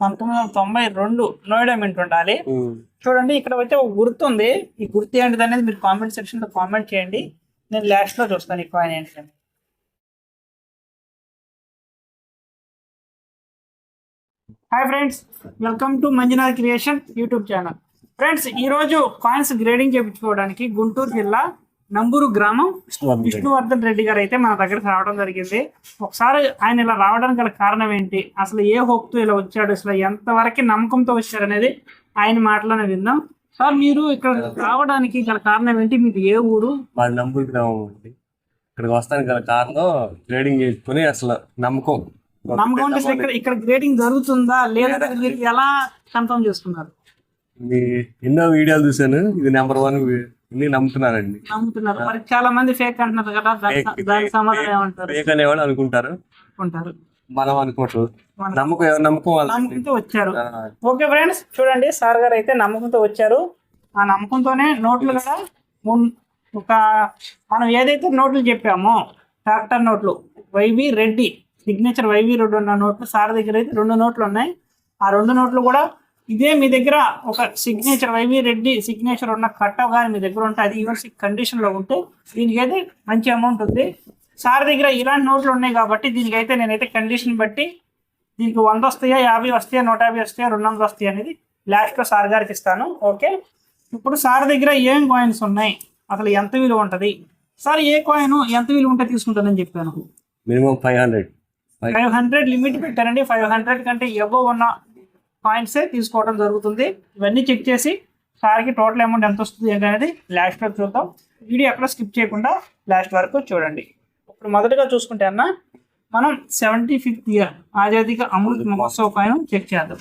1992 Noida mint ఉండాలి. చూడండి ఇక్కడ అయితే ఒక గుర్తు ఉంది. ఈ గుర్తు ఏంటిది అనేది మీరు కామెంట్ సెక్షన్ లో కామెంట్ చేయండి. నేను లాస్ట్ లో చూస్తాను ఈ కాయిన్ ఏంటి. Hi friends, welcome to Manjunath creation YouTube channel. Friends, ఈ రోజు కాయిన్స్ గ్రేడింగ్ చేయించుకోవడానికి గుంటూరు జిల్లా నంబూరు గ్రామం విష్ణువర్ధన్ రెడ్డి గారు అయితే మన దగ్గరకు రావడం జరిగింది. ఒకసారి ఆయన ఇలా రావడానికి గల కారణం ఏంటి, అసలు ఏ హోప్తో ఇలా వచ్చాడు, అసలు ఎంతవరకు నమ్మకంతో వచ్చారు అనేది ఆయన మాటలోనే విందాం. సార్, మీరు ఇక్కడ రావడానికి గల కారణం ఏంటి? మీకు ఏ ఊరు? మాది నంబూరు గ్రామం అండి. ఇక్కడికి వస్తానికి గల కారణం గ్రేడింగ్ చేసుకుని అసలు నమ్మకం అంటే ఇక్కడ గ్రేడింగ్ జరుగుతుందా లేదా మీరు ఎలా కన్ఫర్మ్ చేసుకున్నారు? ఎన్నో వీడియోలు చూసాను, ఇది నెంబర్ 1 నమ్ముతున్నారండి. మరి చాలా మంది ఫేక్ అంటున్నారు కదా, దానికి సమాధానం ఏమంటారు? ఫేక్ అనేవాళ్ళు అనుకుంటారు, మనం అనుకోవట్లేదు. నమ్మకంతో వచ్చారు. ఓకే ఫ్రెండ్స్, చూడండి సార్ గారు అయితే నమ్మకంతో వచ్చారు. ఆ నమ్మకంతోనే నోట్లు కూడా మనం ఏదైతే నోట్లు చెప్పామో ట్రాక్టర్ నోట్లు YV Reddy signature YV Reddy ఉన్న నోట్లు సార్ దగ్గర అయితే 2 నోట్లు ఉన్నాయి. ఆ 2 నోట్లు కూడా ఇదే మీ దగ్గర ఒక సిగ్నేచర్ వైవి రెడ్డి సిగ్నేచర్ ఉన్న కట్టవ కానీ మీ దగ్గర ఉంటే, అది యూనివర్సిటీ కండిషన్లో ఉంటే దీనికి అయితే మంచి అమౌంట్ ఉంది. సార్ దగ్గర ఇలాంటి నోట్లు ఉన్నాయి కాబట్టి దీనికైతే నేనైతే కండిషన్ బట్టి దీనికి 100 వస్తాయా, 50 వస్తాయా, 150 వస్తాయా, 200 వస్తాయా అనేది లాస్ట్లో సార్ గారికి ఇస్తాను. ఓకే, ఇప్పుడు సార్ దగ్గర ఏం కాయిన్స్ ఉన్నాయి, అసలు ఎంత విలువ ఉంటుంది, సార్ ఏ కాయిన్ ఎంత విలువ ఉంటే తీసుకుంటానని చెప్పాను. మినిమం 500 లిమిట్ పెట్టారండి. 500 కంటే ఎబోవ్ ఉన్న కాయిన్సే తీసుకోవడం జరుగుతుంది. ఇవన్నీ చెక్ చేసి సార్కి టోటల్ అమౌంట్ ఎంత వస్తుంది అనేది లాస్ట్లో చూద్దాం. వీడియో ఎక్కడ స్కిప్ చేయకుండా లాస్ట్ వరకు చూడండి. ఇప్పుడు మొదటగా చూసుకుంటే అన్న, మనం 75th ఇయర్ ఆజాదీకి అమృత్ మహోత్సవ్ కాయిన్ చెక్ చేద్దాం.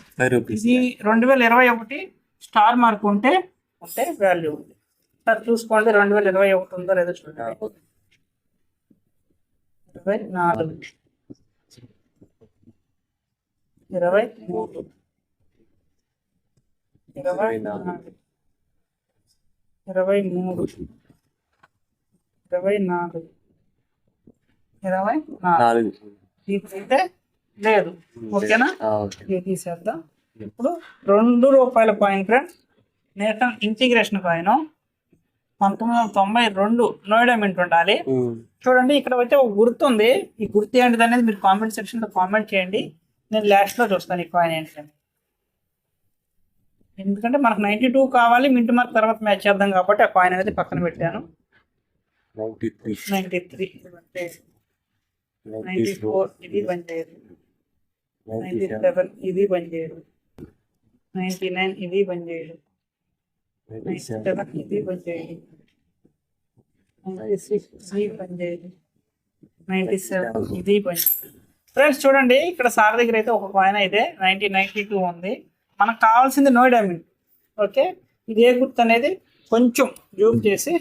ఇది 2021 స్టార్ మార్క్ ఉంటే వాల్యూ ఉంది. సార్ చూసుకోండి, 2021 ఉందో లేదో చూడండి. 24 23 24 23 24 24 తీస్తే లేదు. ఓకేనా, తీసేద్దాం. ఇప్పుడు ₹2 coin friends, national integration coin 1992 Noida mint ఉండాలి. చూడండి ఇక్కడ అయితే ఒక గుర్తు ఉంది. ఈ గుర్తు ఏంటిది అనేది మీరు కామెంట్ సెక్షన్ లో కామెంట్ చేయండి. నేను లాస్ట్ లో చూస్తాను ఈ కాయిన్ ఏంటంటే, ఎందుకంటే మనకు 92 కావాలి, మింట్ మార్క్ తర్వాత మ్యాచ్ చేద్దాం కాబట్టి ఆ కాయిన్ అనేది పక్కన పెట్టాను. 93 94 ఇది పనిచేయదు, 97 ఇది పనిచేయదు, 99 ఇది పనిచేయదు, 97 ఇది పనిచేయదు, 96 ఇది పనిచేయదు, 97 ఇది పనిచేయదు. ఫ్రెండ్స్ చూడండి, ఇక్కడ సార్ దగ్గర అయితే ఒక కాయిన్ అయితే 1992 ఉంది. మనకు కావాల్సింది నోయిడా మింట్. ఓకే, ఇది ఏ గుర్తు అనేది కొంచెం జూమ్ చేసి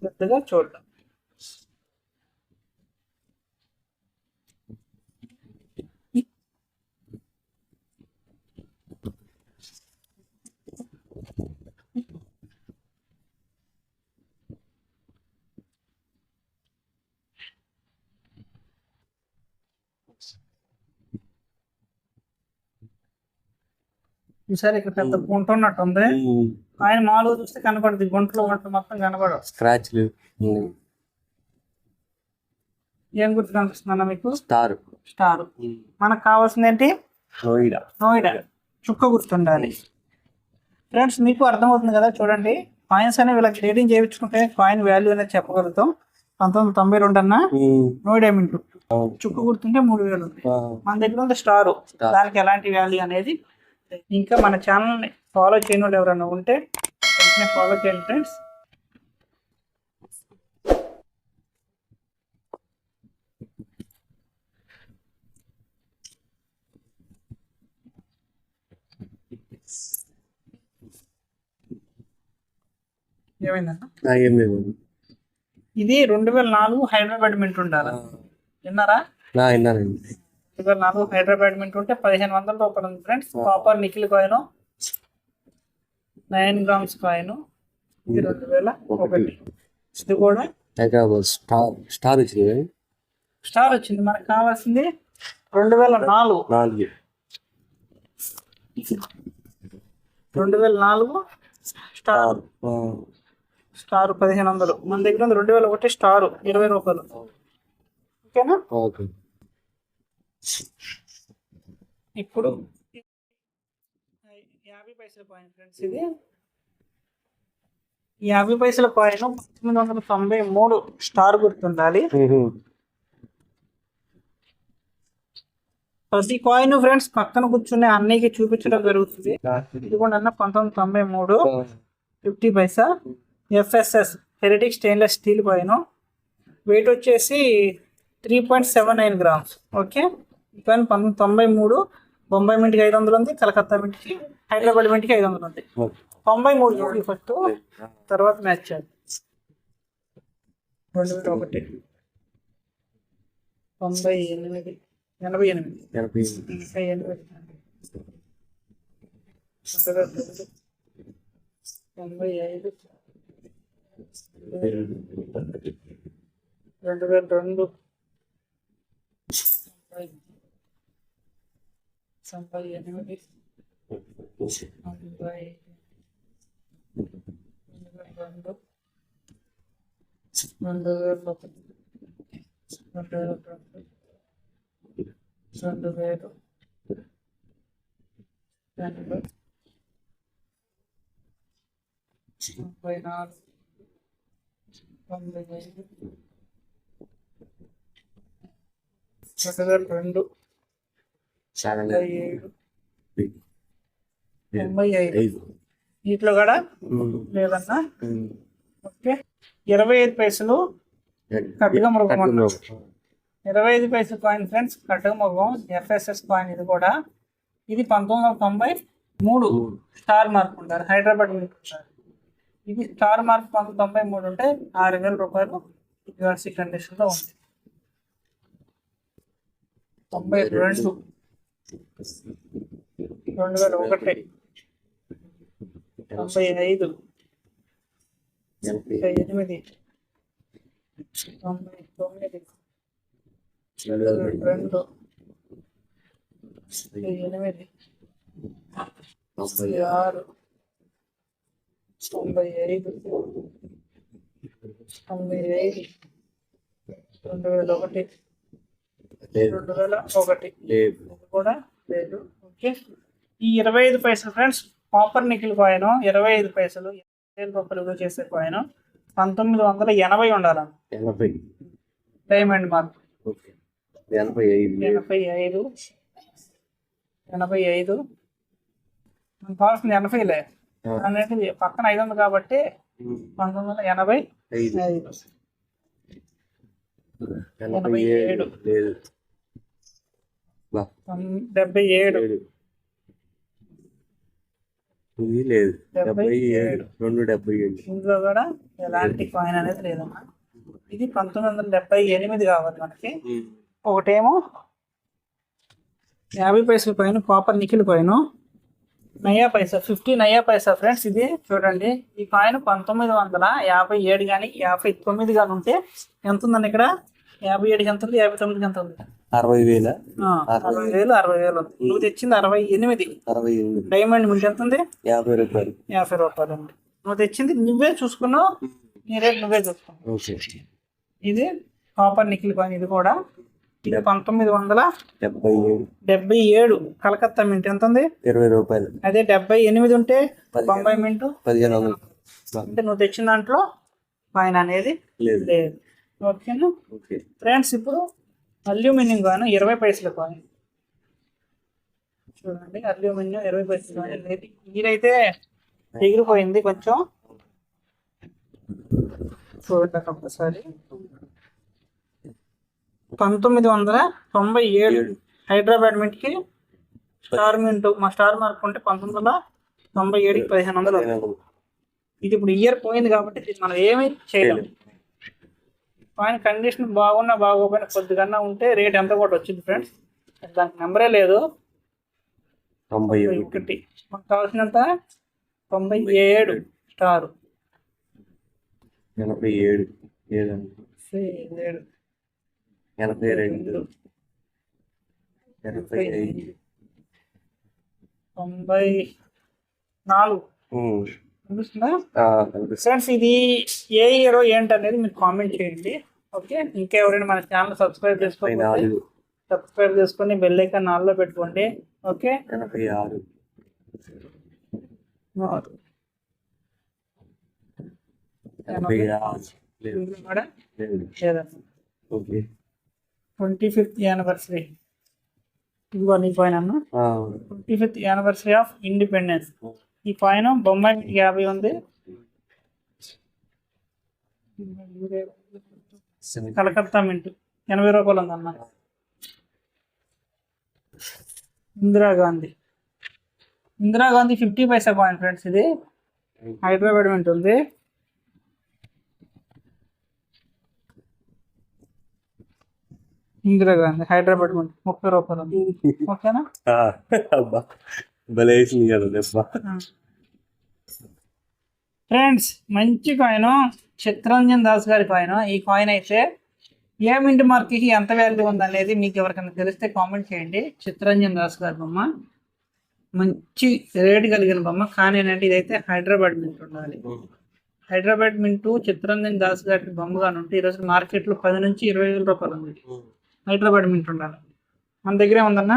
పెద్దగా చూద్దాం. ఈసారి ఇక్కడ పెద్ద గుంట ఉన్నట్టు ఉంది. ఆయన మామూలుగా చూస్తే కనపడుతుంది, గుంటలో గుంట మొత్తం కనపడదు. స్క్రాచ్ ఏం గుర్తు కనిపిస్తుందన్న మీకు? స్టార్. మనకు కావాల్సింది ఏంటి? నోయిడా చుక్క గుర్తుండాలి. ఫ్రెండ్స్, మీకు అర్థమవుతుంది కదా, చూడండి కాయిన్స్ అనేవి ఇలా గ్రేడింగ్ చేయించుకుంటే కాయిన్ వాల్యూ అనేది చెప్పగలుగుతాం. 1992 అన్న నోయిడా మింట్ చుక్క గుర్తుంటే 3000 ఉంది. మన దగ్గర ఉంది స్టార్, దానికి ఎలాంటి వాల్యూ అనేది. ఇంకా మన ఛానల్ని ఫాలో చేయని వాళ్ళు ఎవరైనా ఉంటే వెంటనే ఫాలో చేయండి ఫ్రెండ్స్. ఏమైందన్నా? ఇది 2004 హైదరాబాద్ మింట్ ఉండాలి. విన్నారా? 2004 హైదరాబాద్ మింట్ ఉంటే ₹1500 ఉంది friends. Copper nickel coin 9 grams coin, ఇది 2001. ఇది కూడా స్టార్ వచ్చింది. మనకు కావాల్సింది 2004. 2004 స్టార్ స్టార్ 1500. మన దగ్గర ఉంది 2001 స్టార్ 20 రూపాయలు. ఓకేనా? ఓకే. ఇప్పుడు 50 పైసల కాయిన్ ఫ్రెండ్స్. ఇది 50 పైసల కాయిన్ 1993 స్టార్ గుర్తుండాలి. ప్రతి కాయిన్ ఫ్రెండ్స్ పక్కన కూర్చునే అన్నయ్యకి చూపించడం జరుగుతుంది. ఇది కూడా 1993 50 paisa FSS ferritic stainless steel coin. Weight వచ్చేసి 3.79 గ్రామ్స్. ఓకే. ఈ కాయిన్ 1993 బొంబాయి మింటికి 500 ఉంది, కలకత్తా మింటికి, హైదరాబాద్ మింటికి 500 ఉంది. 93 ఫస్ట్, తర్వాత మ్యాచ్ చేయాలి. 2001 98 88 85 2002 వీటిలో కూడా లేదన్నా. ఓకే. 25 పైసలు కట్టుగా మృగం. 25 పైసలు కాయిన్ ఫ్రెండ్స్, కట్టుగా మృగం FSS కాయిన్. ఇది కూడా ఇది 1993 స్టార్ మార్క్ ఉంటారు, హైదరాబాద్ ఉంటారు. ఇది స్టార్ మార్క్ 1993 ఉంటే 6000 రూపాయలు యూఆర్సీ కండిషన్లో ఉంది. 92 2001 95 88 99 2 8 96 95 95 2001 కూడా లేదు. ఓకే. ఈ 25 పైసలు ఫ్రెండ్స్ కాపర్ నికిల్ కాయిన్ 25 పైసలు 5000 రూపాయలు చేసే కాయిన్ 1980 ఉండాలి. డైమండ్ మార్క్ 85 మనకు కావాల్సింది 80లే, అనేది పక్కన 500 కాబట్టి 1985 77 77 ఇందులో కూడా ఎలాంటి కాయిన్ అనేది లేదమ్మా. ఇది 1978 కావాలి మనకి. ఒకటేమో 50 పైసల కాయిన్ కాపర్ నికిల్ కాయిన్ నయా పైసా 50 నయా పైసా ఫ్రెండ్స్. ఇది చూడండి, ఈ కాయిన్ 1957 కానీ 59 కానీ ఉంటే ఎంత ఉందండి? ఇక్కడ 57కి ఎంత ఉంది, 59కి ఎంత ఉంది? 60,000 60,000 ఉంది. నువ్వు తెచ్చింది 68. డైమండ్ మింట్ ఎంత ఉంది? 50 రూపాయలు ఉంది. నువ్వు తెచ్చింది నువ్వే చూసుకున్నావు, నీ రేట్ నువ్వే చూసుకున్నావు. ఇది కాపర్ నికిల్ కాయిన్. ఇది కూడా 1977 కలకత్తా మింట్ ఎంత ఉంది? 20 రూపాయలు. అదే 78 ఉంటే బొంబాయి మింటు 1500. అంటే నువ్వు తెచ్చిన దాంట్లో కాయిన్ అనేది లేదు. ఓకేనా ఫ్రెండ్స్? ఇప్పుడు అల్యూమినియం కాయిన్ 20 పైసల కాయిన్ చూడండి. అల్యూమినియం 20 పైసల కాయిన్. మీరైతే ఎగిరిపోయింది కొంచెం, చూడండి ఒక్కసారి. 1997 హైదరాబాద్ మింట్కి స్టార్ మింట్, మా స్టార్ మార్క్ ఉంటే 1997కి 1500. ఇది ఇప్పుడు ఇయర్ పోయింది కాబట్టి మనం ఏమీ చేయలేము. కాయిన్ కండిషన్ బాగున్నా బాగోపోయినా కొద్దిగా ఉంటే రేట్ ఎంత కూడా వచ్చింది ఫ్రెండ్స్. దానికి నెంబరే లేదు. 91 మనకు కావాల్సినంత 97 స్టార్ 87 82 85 94 ఉమ్. అనిపిస్తుందా కనిపిస్తుంది. ఫ్రెండ్స్? ఇది ఏ ఇయర్ ఏంటనేది మీరు కామెంట్ చేయండి. ఓకే, ఇంకా ఎవరైనా మన ఛానల్ సబ్స్క్రైబ్ చేసుకోకపోతే 84, సబ్స్క్రైబ్ చేసుకొని బెల్ ఐకాన్ ఆన్లో పెట్టుకోండి. ఓకే, 86. ఎనభై లేదు. కూడా లేదు. లేదన్న. ఓకే. 25th anniversary. ఇదిగో నీ కాయిన్ అన్న. 25th anniversary of independence. ఈ కాయిన్ బొంబాయి 50 ఉంది, కలకత్తా మింట్ 80 రూపాయలు ఉందన్న. ఇందిరాగాంధీ 50 పైసా కాయిన్ ఫ్రెండ్స్. ఇది హైదరాబాద్ మింట్ ఉంది. ఇందిరాగాంధీ హైదరాబాద్ మింట్ 30 రూపాయలు ఉంది. ఓకేనా? అబ్బా భలే వేసింది కదా దెబ్బ. ఫ్రెండ్స్, మంచి కాయిన్, చిత్తరంజన్ దాస్ గారి కాయిన్. ఈ కాయిన్ అయితే ఏ మింట్ మార్క్కి ఎంత వాల్యూ ఉందనేది మీకు ఎవరికైనా తెలిస్తే కామెంట్ చేయండి. చిత్తరంజన్ దాస్ గారి బొమ్మ, మంచి రేట్ కలిగిన బొమ్మ. కానీ ఏంటంటే ఇదైతే హైదరాబాద్ మింట్ ఉండాలి. హైదరాబాద్ మింటు చిత్తరంజన్ దాస్ గారి బొమ్మగానే ఉంటే ఈరోజు మార్కెట్లో 10 నుంచి 20,000 రూపాయలు ఉంది. హైదరాబాద్ మింట్ ఉండాలి. మన దగ్గరే ఉందన్న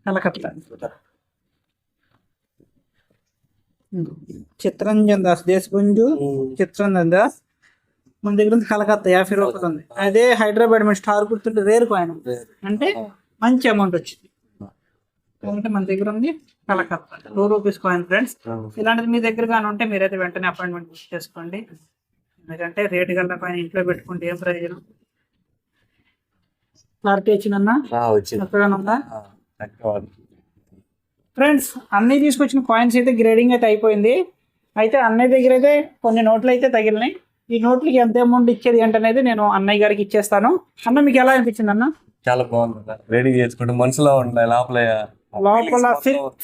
కలకత్తా. చిత్తరంజన్ దాస్, దేశపుంజు చిత్తరంజన్ దాస్ మన దగ్గర ఉంది. కలకత్తా 50 రూపాయలు ఉంది. అదే హైదరాబాద్ మింట్ స్టార్ గుర్తుంటే రేర్ కాయిన్, అంటే మంచి అమౌంట్ వచ్చింది. అంటే మన దగ్గర ఉంది కలకత్తా 2 రూపీస్ కాయిన్ ఫ్రెండ్స్. ఇలాంటిది మీ దగ్గర కానీ ఉంటే మీరైతే వెంటనే అపాయింట్మెంట్ బుక్ చేసుకోండి. ఎందుకంటే రేటు గల కాయిన్ ఇంట్లో పెట్టుకుంటే ఏం ప్రయోజనం? క్లారిటీ వచ్చిందన్నా? ఎక్కడైనా ఉందా ఫ్రెండ్స్? అన్నీ తీసుకొచ్చిన కాయిన్స్ అయితే గ్రేడింగ్ అయితే అయిపోయింది. అయితే అన్నయ్య దగ్గర అయితే కొన్ని నోట్లు అయితే తగిలినాయి. ఈ నోట్లకి ఎంత అమౌంట్ ఇచ్చేది ఏంటనేది నేను అన్నయ్య గారికి ఇచ్చేస్తాను. అన్న మీకు ఎలా అనిపించింది అన్న? చాలా బాగుంది. రెడీ చేసుకుంటే మనసులో ఉండాలి, లోపల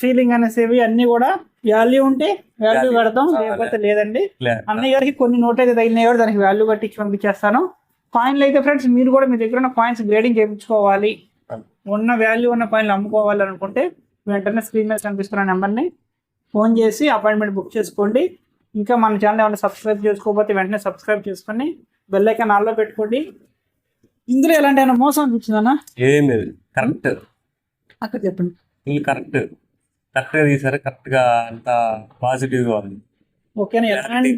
ఫీలింగ్ అనేసి అన్ని కూడా వాల్యూ ఉంటే వాల్యూ పెడతాం, లేకపోతే లేదండి. అన్నయ్య గారికి కొన్ని నోట్లు అయితే తగిలినాయి కూడా దానికి వాల్యూ కట్టించి పంపించేస్తాను. కాయిన్లు అయితే ఫ్రెండ్స్ మీరు కూడా మీ దగ్గర ఉన్న కాయిన్స్ గ్రేడింగ్ చేయించుకోవాలి, ఉన్న వాల్యూ ఉన్న కాయిన్లు అమ్ముకోవాలి అనుకుంటే వెంటనే స్క్రీన్ మీద కనిపిస్తున్న నెంబర్ని ఫోన్ చేసి అపాయింట్మెంట్ బుక్ చేసుకోండి. ఇంకా మన ఛానల్ ఏమైనా సబ్స్క్రైబ్ చేసుకోకపోతే వెంటనే సబ్స్క్రైబ్ చేసుకొని బెల్ ఐకాన్ ఆన్లో పెట్టుకోండి. ఇందులో ఎలాంటి అయినా మోసం అనిపించిందన్నా? ఏం లేదు, కరెక్ట్. అక్కడ చెప్పండి. కరెక్ట్గా తీసారు, కరెక్ట్గా అంతా పాజిటివ్గా ఉంది. ఓకేనా? ఎలాంటి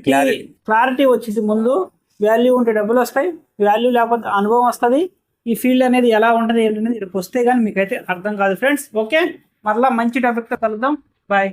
క్లారిటీ వచ్చింది. ముందు వాల్యూ ఉంటే డబ్బులు వస్తాయి, వాల్యూ లేకపోతే అనుభవం వస్తుంది. ఈ ఫీల్డ్ అనేది ఎలా ఉంటుంది ఏంటనేది ఇక్కడికి వస్తే కానీ మీకైతే అర్థం కాదు ఫ్రెండ్స్. ఓకే, మరలా మంచి టాపిక్తో కలుద్దాం. బాయ్.